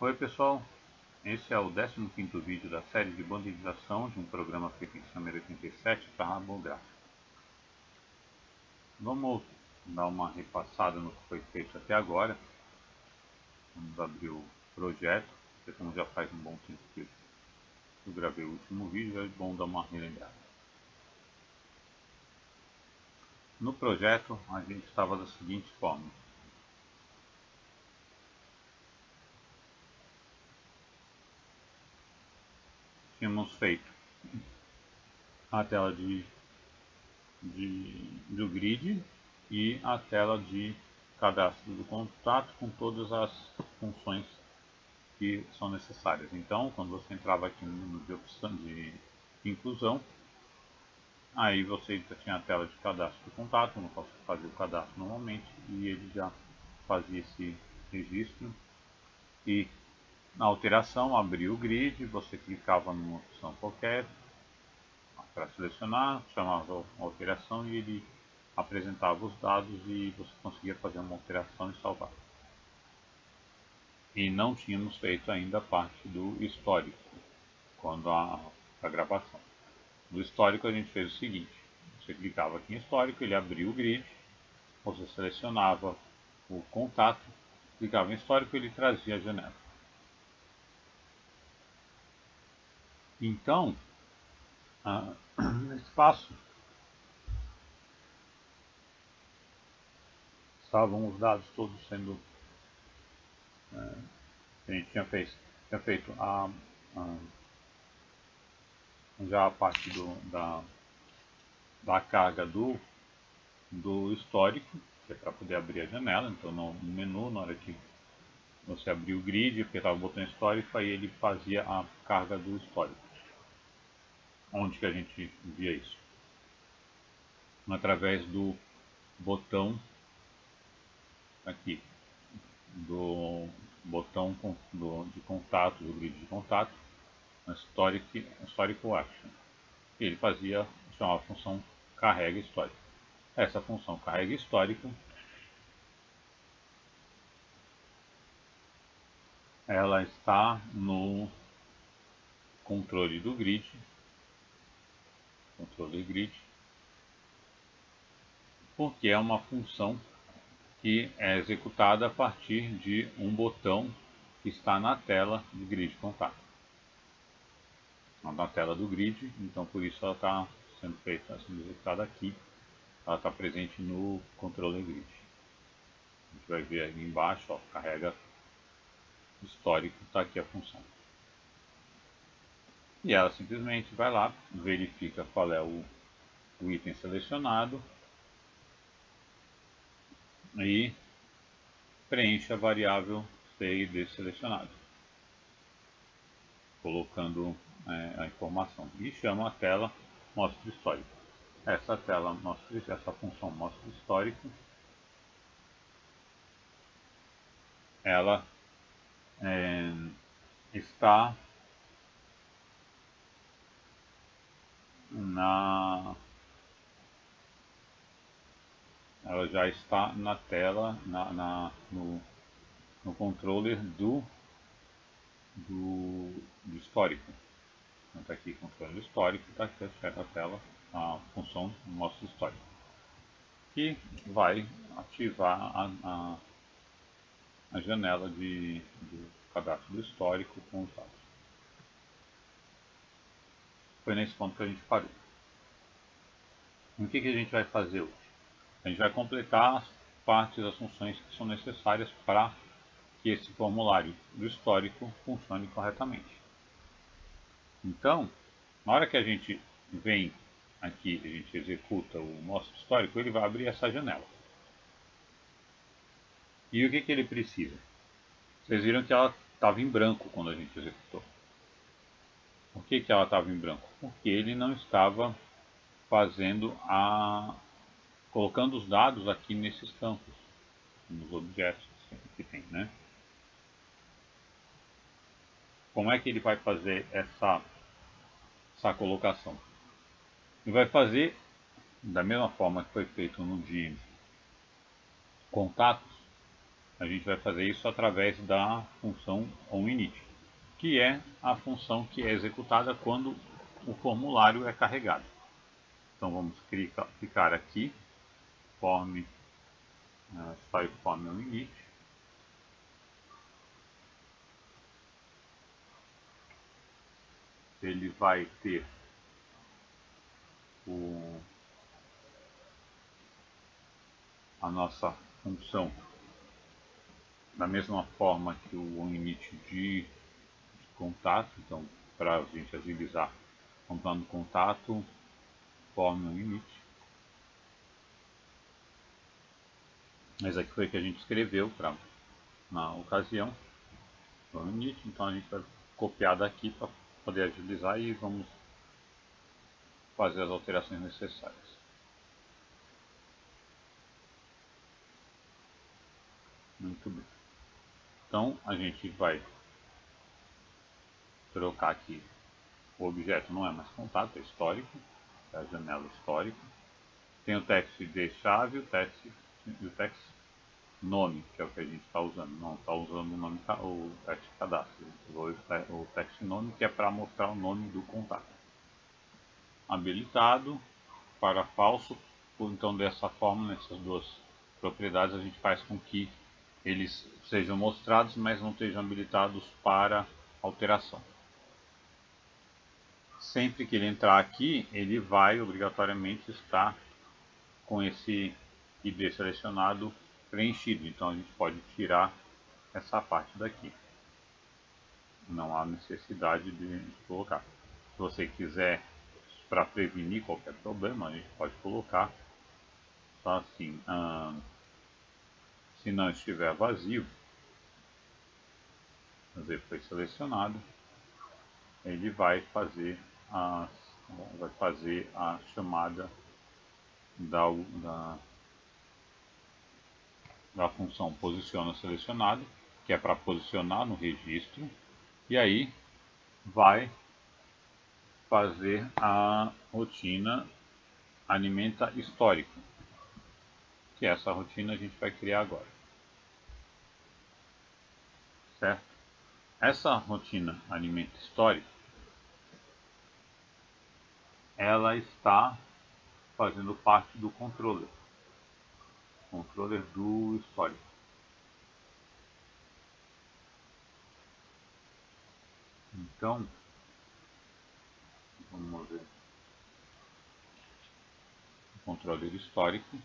Oi pessoal, esse é o 15º vídeo da série de bandidização de um programa feito em Xamarin 87 para Rabográfico. Vamos dar uma repassada no que foi feito até agora. Vamos abrir o projeto, porque como já faz um bom tempo que eu gravei o último vídeo, é bom dar uma relembrada. No projeto a gente estava da seguinte forma. Tínhamos feito a tela do grid e a tela de cadastro do contato com todas as funções que são necessárias. Então, quando você entrava aqui no menu de opção de inclusão, aí você já tinha a tela de cadastro do contato, no qual você fazia o cadastro normalmente e ele já fazia esse registro. E na alteração, abria o grid, você clicava numa opção qualquer para selecionar, chamava a alteração e ele apresentava os dados e você conseguia fazer uma alteração e salvar. E não tínhamos feito ainda a parte do histórico, quando a gravação. No histórico a gente fez o seguinte, você clicava aqui em histórico, ele abria o grid, você selecionava o contato, clicava em histórico e ele trazia a janela. Então, nesse passo, estavam os dados todos sendo a gente tinha feito já a parte da carga do histórico, que é para poder abrir a janela. Então no menu, na hora que você abria o grid, apertava o botão histórico, aí ele fazia a carga do histórico. Onde que a gente via isso? Através do botão aqui, do botão de contato, do grid de contato, Histórico Action. Ele chamava a função carrega histórico. Essa função carrega histórico, ela está no controle do grid, porque é uma função que é executada a partir de um botão que está na tela do grid contato. Na tela do grid, então por isso ela está sendo executada aqui, ela está presente no controle grid. A gente vai ver ali embaixo, ó, carrega histórico, está aqui a função. E ela simplesmente vai lá, verifica qual é o item selecionado e preenche a variável C e D selecionado, colocando a informação e chama a tela mostra histórico. Essa função mostra histórico, ela está ela já está na tela, no controller do histórico. Então está aqui controle histórico, está aqui a tela, a função mostra histórico, que vai ativar a janela do cadastro do histórico com os dados. Foi nesse ponto que a gente parou. O que a gente vai fazer hoje? A gente vai completar as partes das funções que são necessárias para que esse formulário do histórico funcione corretamente. Então, na hora que a gente vem aqui, a gente executa o mostra histórico, ele vai abrir essa janela. E o que ele precisa? Vocês viram que ela estava em branco quando a gente executou. Por que ela estava em branco? Porque ele não estava colocando os dados aqui nesses campos, nos objetos que tem, né? Como é que ele vai fazer essa colocação? Ele vai fazer da mesma forma que foi feito no de contatos. a gente vai fazer isso através da função onInit, que é a função que é executada quando o formulário é carregado. Então vamos clicar aqui, form, style form onInit. Ele vai ter a nossa função da mesma forma que o onInit de contato. Então, para a gente agilizar, contando contato, form onInit. Mas aqui foi que a gente escreveu na ocasião, onInit. Então a gente vai copiar daqui para poder agilizar e vamos fazer as alterações necessárias. Muito bem. Então a gente vai trocar aqui. O objeto não é mais contato, é histórico, é a janela histórica. Tem o text de chave e o text nome, que é o que a gente está usando. Não está usando o text cadastro, o text nome, que é para mostrar o nome do contato. Habilitado para falso. Então, dessa forma, nessas duas propriedades, a gente faz com que eles sejam mostrados, mas não estejam habilitados para alteração. Sempre que ele entrar aqui, ele vai obrigatoriamente estar com esse ID selecionado preenchido. Então a gente pode tirar essa parte daqui. Não há necessidade de colocar. Se você quiser, para prevenir qualquer problema, a gente pode colocar só assim. Se não estiver vazio, foi selecionado, ele vai fazer a chamada da função posiciona selecionado, que é para posicionar no registro, e aí vai fazer a rotina alimenta histórico, que essa rotina a gente vai criar agora, certo? Essa rotina alimenta histórico, ela está fazendo parte do controller do histórico. Então, vamos ver o controller histórico.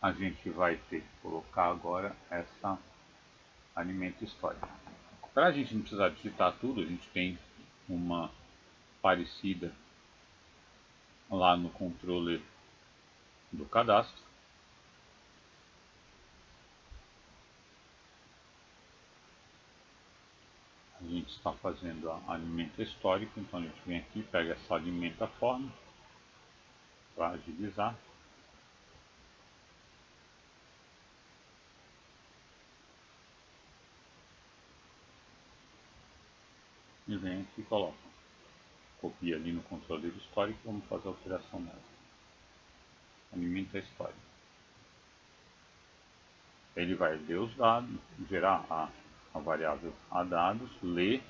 A gente vai ter que colocar agora essa alimento histórico. Para a gente não precisar digitar tudo, a gente tem uma parecida lá no controller do cadastro. A gente está fazendo a alimenta histórico, então a gente vem aqui, pega essa alimenta forma para agilizar. E vem aqui e coloca. Copia ali no controller histórico, vamos fazer a alteração nela. Alimenta histórico. Ele vai ler os dados, gerar a variável a dados, ler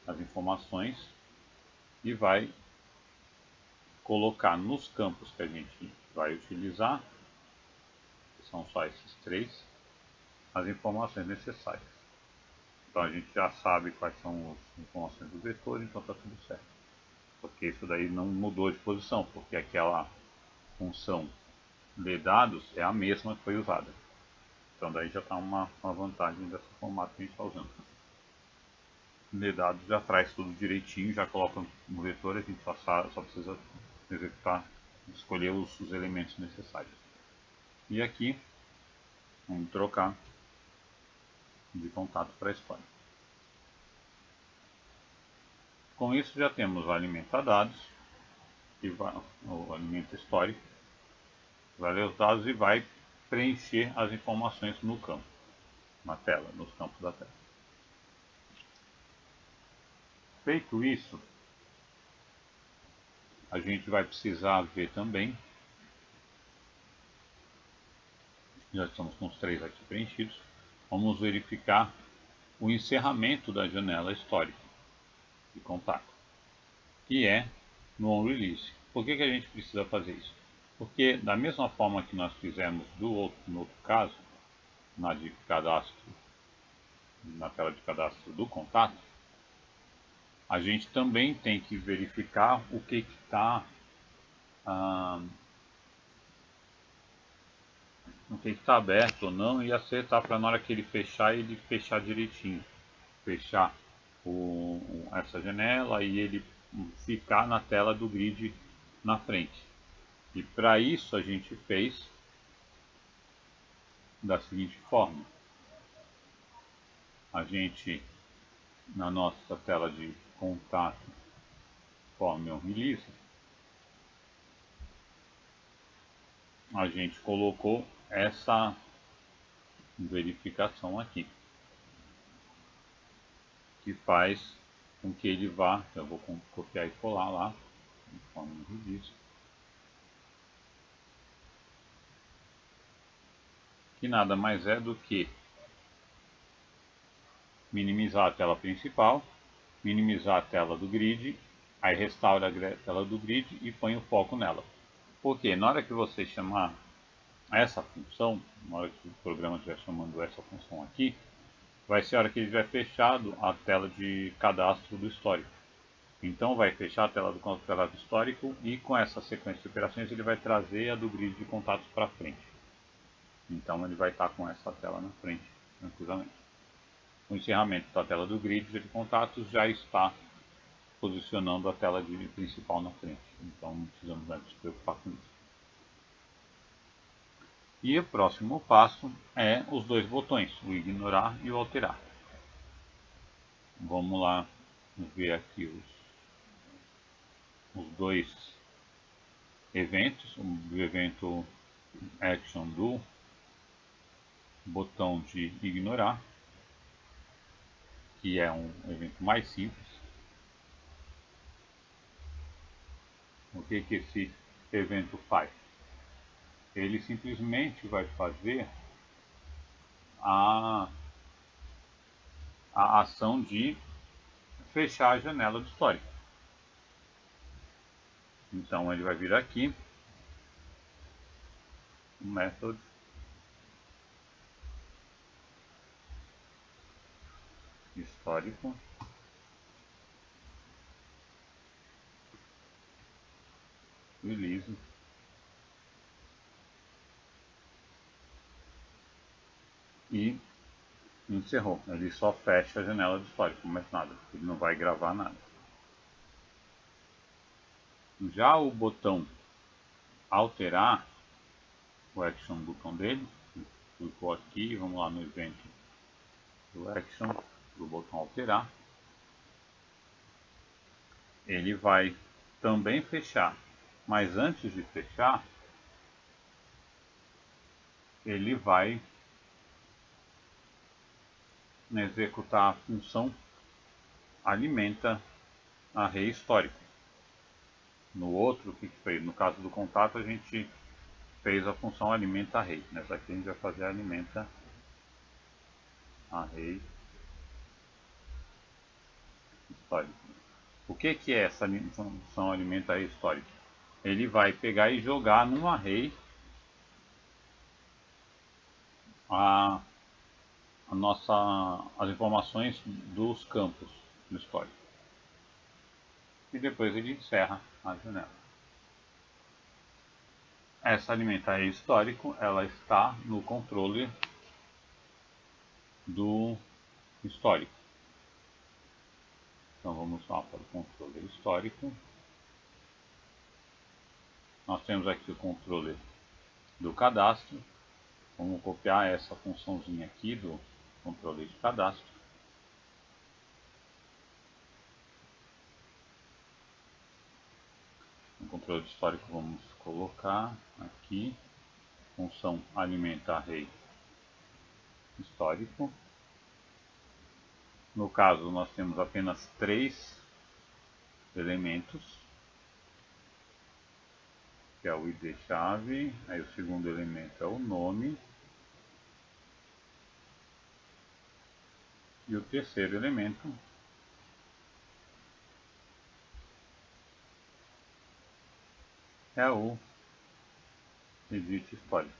as informações e vai colocar nos campos que a gente vai utilizar, que são só esses três, as informações necessárias. Então a gente já sabe quais são as informações do vetor, então está tudo certo. Porque isso daí não mudou de posição, porque aquela função de dados é a mesma que foi usada. Então daí já está uma vantagem desse formato que a gente está usando. De dados já traz tudo direitinho, já coloca no vetor, a gente só precisa executar, escolher os elementos necessários. E aqui, vamos trocar de contato para história. Com isso já temos o alimenta dados, o alimenta histórico, vai ler os dados e vai preencher as informações no campo, na tela, nos campos da tela. Feito isso, a gente vai precisar ver também Já estamos com os 3 aqui preenchidos. Vamos verificar o encerramento da janela histórica de contato, que é no onRelease. Por que a gente precisa fazer isso? Porque da mesma forma que nós fizemos no outro caso, na tela de cadastro do contato, a gente também tem que verificar o que está aberto ou não e acertar para na hora que ele fechar direitinho. Fechar essa janela e ele ficar na tela do grid na frente. E para isso a gente fez da seguinte forma: a gente, na nossa tela de contato conforme onRelease, a gente colocou essa verificação aqui, que faz com que ele vá, eu vou copiar e colar lá, conforme onRelease, que nada mais é do que minimizar a tela principal, minimizar a tela do grid, aí restaura a tela do grid e põe o foco nela. Porque na hora que você chamar essa função, na hora que o programa estiver chamando essa função aqui, vai ser a hora que ele tiver fechado a tela de cadastro do histórico. Então vai fechar a tela do cadastro histórico e com essa sequência de operações ele vai trazer a do grid de contatos para frente. Então ele vai estar com essa tela na frente, tranquilamente. O encerramento da tela do grid de contatos já está posicionando a tela principal na frente. Então não precisamos mais nos preocupar com isso. E o próximo passo é os dois botões, o ignorar e o alterar. Vamos lá ver aqui os dois eventos, o evento action do botão de ignorar, que é um evento mais simples. O que esse evento faz? Ele simplesmente vai fazer a ação de fechar a janela do histórico. Então ele vai vir aqui, method histórico, release, e encerrou. Ele só fecha a janela do histórico, mais nada. Ele não vai gravar nada. Já o botão alterar, o action botão dele, clicou aqui, vamos lá no evento do action, do botão alterar, ele vai também fechar, mas antes de fechar, ele vai executar a função alimenta array histórico. No outro, o que fez? No caso do contato, a gente fez a função alimenta array. Nessa aqui a gente vai fazer alimenta array histórico. O que é essa função alimenta array histórico? Ele vai pegar e jogar num array as informações dos campos do histórico. E depois ele encerra a janela. Essa alimenta array histórico, ela está no controle do histórico. Então vamos lá para o controle histórico. Nós temos aqui o controle do cadastro. Vamos copiar essa funçãozinha aqui do controle de cadastro. No controle histórico vamos colocar aqui função alimenta array histórico. No caso nós temos apenas 3 elementos, que é o id chave, aí o segundo elemento é o nome E o terceiro elemento é o edit histórico.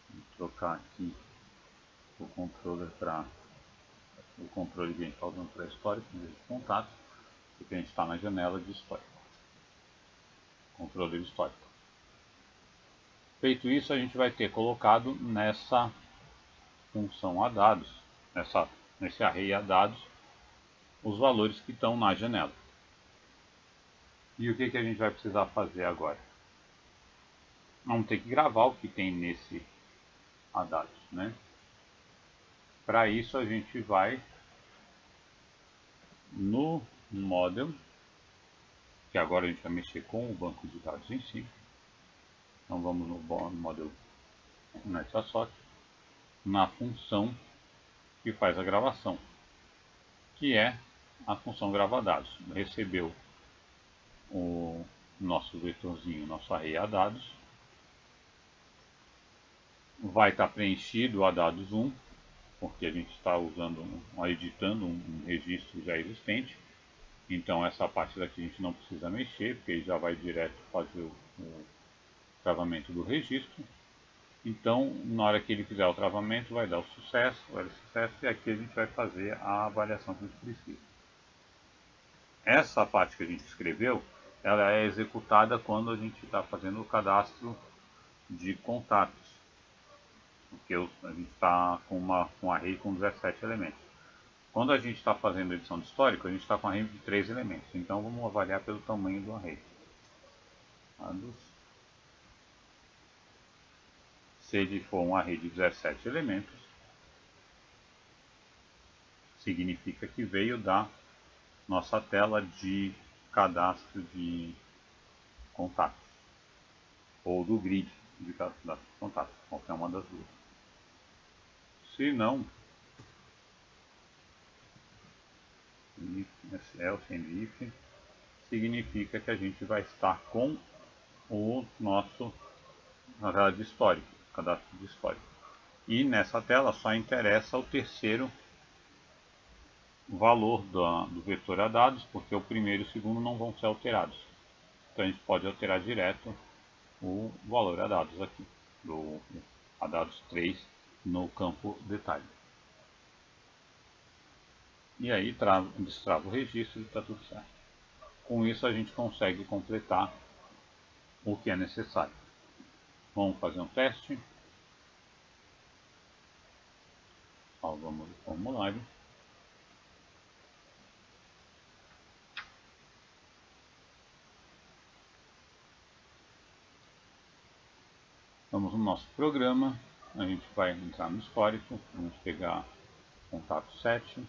Vou trocar aqui o controller para o controle que a gente está usando para histórico, em vez de contato, porque a gente está na janela de histórico. Controle histórico. Feito isso, a gente vai ter colocado nessa função a dados, nesse array a dados, os valores que estão na janela. E o que a gente vai precisar fazer agora? Vamos ter que gravar o que tem nesse a dados, né? Para isso a gente vai no model, que agora a gente vai mexer com o banco de dados em si. Então vamos no model NetAssort, na função que faz a gravação, que é a função gravadados. Recebeu o nosso vetorzinho, nosso array a dados, vai estar preenchido a dados 1, porque a gente está editando um registro já existente. Então essa parte daqui a gente não precisa mexer, porque ele já vai direto fazer o travamento do registro. Então na hora que ele fizer o travamento vai dar o sucesso, e aqui a gente vai fazer a avaliação que a gente precisa. Essa parte que a gente escreveu, ela é executada quando a gente está fazendo o cadastro de contatos, porque a gente está com um array com 17 elementos. Quando a gente está fazendo edição de histórico, a gente está com um array de 3 elementos. Então vamos avaliar pelo tamanho do array. Se ele for um array de 17 elementos, significa que veio da nossa tela de cadastro de contatos, ou do grid de cadastro de contatos, qualquer uma das duas. Se não, else and if significa que a gente vai estar com o nosso na tela de histórico, cadastro de histórico. E nessa tela só interessa o terceiro valor do vetor a dados, porque o primeiro e o segundo não vão ser alterados. Então a gente pode alterar direto o valor a dados aqui, do a dados 3 no campo detalhe. E aí destrava o registro e está tudo certo. Com isso a gente consegue completar o que é necessário. Vamos fazer um teste. Salvamos o formulário. Vamos no nosso programa. A gente vai entrar no histórico. Vamos pegar contato 7.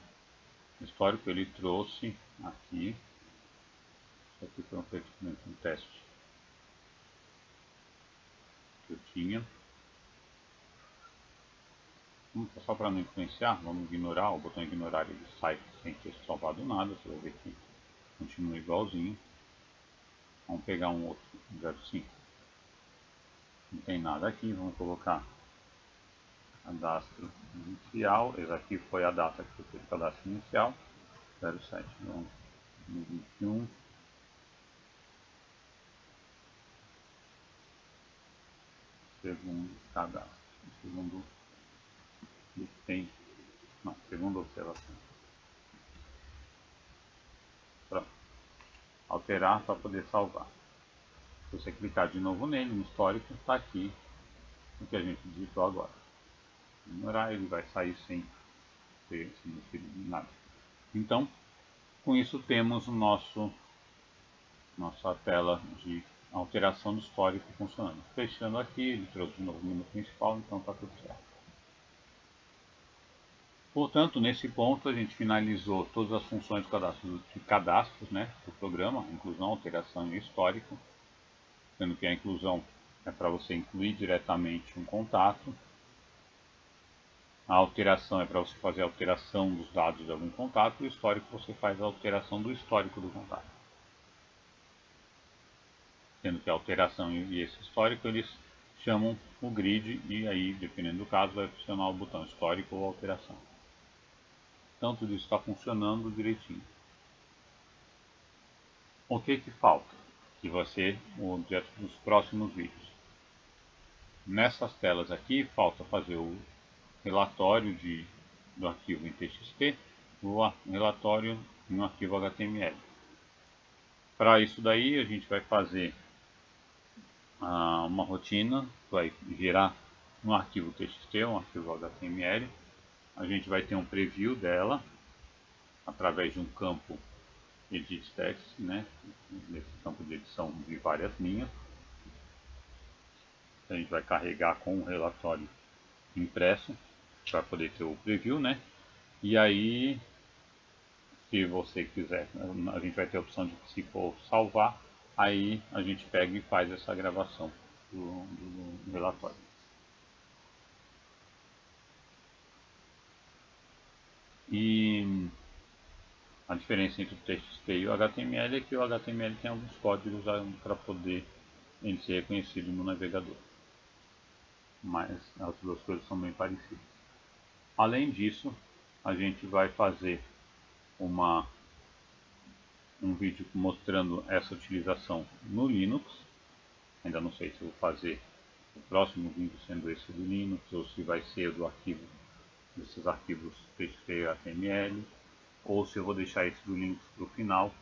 O histórico ele trouxe aqui. Isso aqui foi um teste que eu tinha. Só para não influenciar, vamos ignorar, o botão ignorar ele sai sem ter salvado nada, você vai ver que continua igualzinho. Vamos pegar um outro 05. Não tem nada aqui, vamos colocar cadastro inicial, esse aqui foi a data que eu fiz cadastro inicial, 07, vamos no 21. Segundo cadastro, segundo item, não, segunda observação. Pronto. Alterar para poder salvar. Se você clicar de novo nele, no histórico, está aqui o que a gente digitou agora. Ignorar, ele vai sair sem ter nada. Então, com isso temos o nossa tela de alteração do histórico funcionando. Fechando aqui, ele trouxe de novo o menu principal, então está tudo certo. Portanto, nesse ponto a gente finalizou todas as funções de cadastros, né, do programa, inclusão, alteração e histórico, sendo que a inclusão é para você incluir diretamente um contato, a alteração é para você fazer a alteração dos dados de algum contato, e o histórico você faz a alteração do histórico do contato. sendo que a alteração e esse histórico eles chamam o grid e aí, dependendo do caso, vai funcionar o botão histórico ou alteração. Então tudo isso está funcionando direitinho. O que falta? Que vai ser o objeto dos próximos vídeos. Nessas telas aqui falta fazer o relatório do arquivo em TXT, o relatório em um arquivo HTML. Para isso daí a gente vai fazer uma rotina, vai gerar um arquivo TXT, um arquivo HTML. A gente vai ter um preview dela através de um campo edit text, né? Nesse campo de edição de várias linhas. A gente vai carregar com o relatório impresso para poder ter o preview, né? E aí, se você quiser, a gente vai ter a opção de, se for salvar, aí a gente pega e faz essa gravação do relatório. E a diferença entre o TXT e o HTML é que o HTML tem alguns códigos para poder ele ser reconhecido no navegador. Mas as duas coisas são bem parecidas. Além disso, a gente vai fazer um vídeo mostrando essa utilização no Linux. Ainda não sei se vou fazer o próximo vídeo sendo esse do Linux ou se vai ser desses arquivos TXT e HTML, ou se eu vou deixar esse do Linux para o final,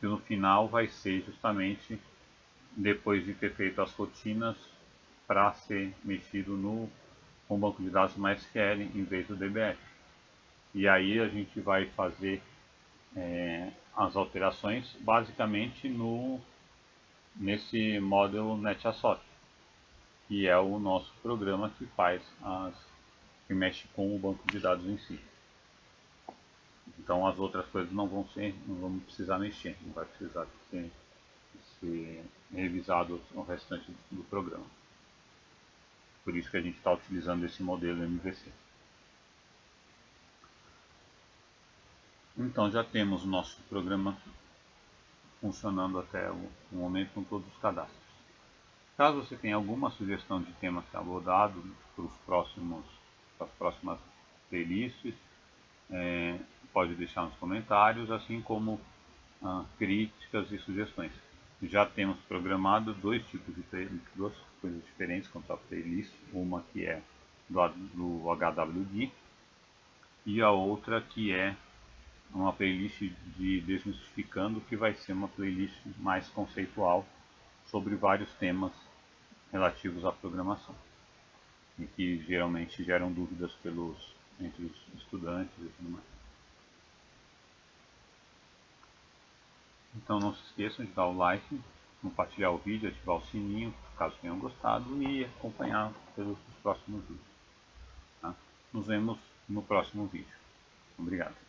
que no final vai ser justamente depois de ter feito as rotinas para ser mexido com o banco de dados MySQL em vez do DBF. E aí a gente vai fazer as alterações basicamente nesse Model NetAssort, que é o nosso programa que que mexe com o banco de dados em si. Então as outras coisas não vamos precisar mexer, não vai precisar ser revisado o restante do programa. Por isso que a gente está utilizando esse modelo MVC. Então já temos o nosso programa funcionando até o momento com todos os cadastros. Caso você tenha alguma sugestão de tema a ser abordado para as próximas playlists, pode deixar nos comentários, assim como críticas e sugestões. Já temos programado duas coisas diferentes quanto à playlist, uma que é do HWD e a outra que é uma playlist de Desmistificando, que vai ser uma playlist mais conceitual sobre vários temas relativos à programação e que geralmente geram dúvidas entre os estudantes e tudo mais. Então não se esqueçam de dar o like, compartilhar o vídeo, ativar o sininho caso tenham gostado e acompanhar pelos próximos vídeos. Tá? Nos vemos no próximo vídeo. Obrigado.